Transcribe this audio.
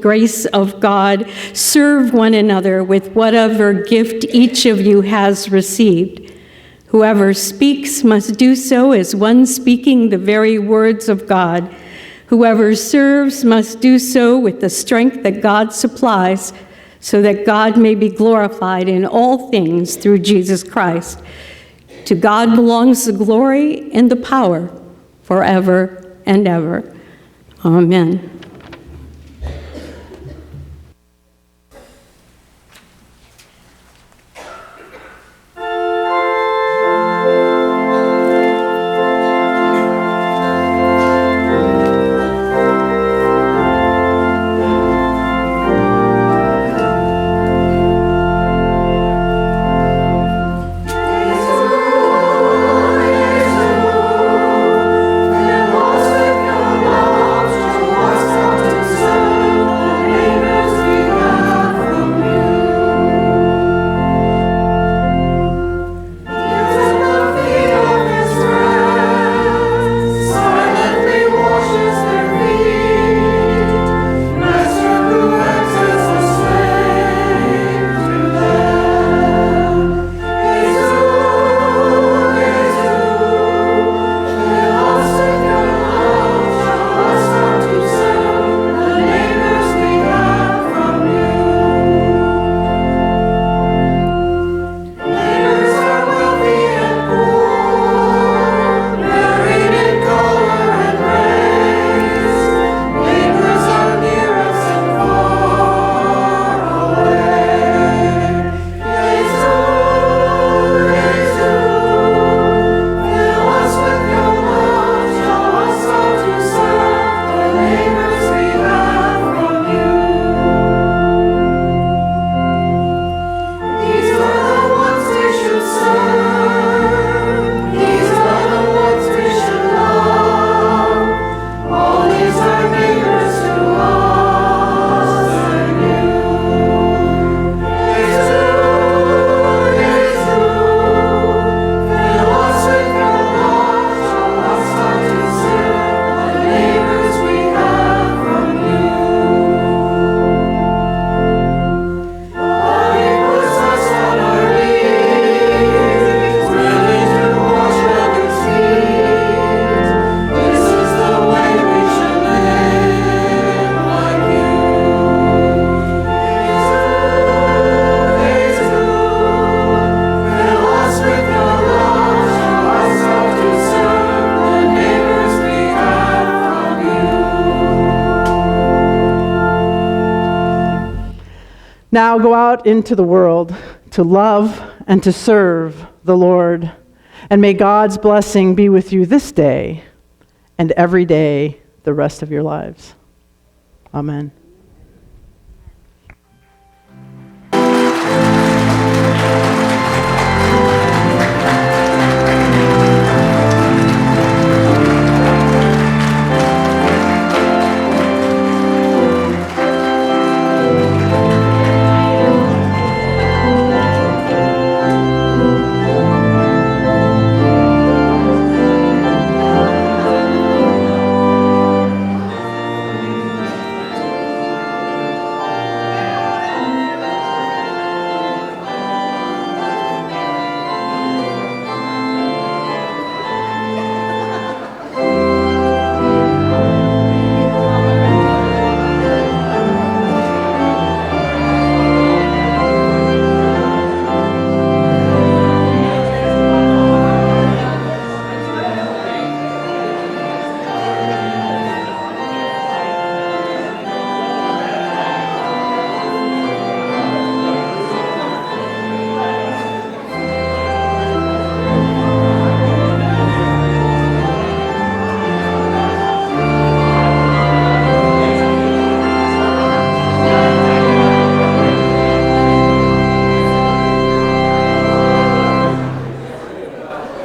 grace of God, serve one another with whatever gift each of you has received. Whoever speaks must do so as one speaking the very words of God. Whoever serves must do so with the strength that God supplies, so that God may be glorified in all things through Jesus Christ. To God belongs the glory and the power forever and ever. Amen. Now go out into the world to love and to serve the Lord. And may God's blessing be with you this day and every day the rest of your lives. Amen.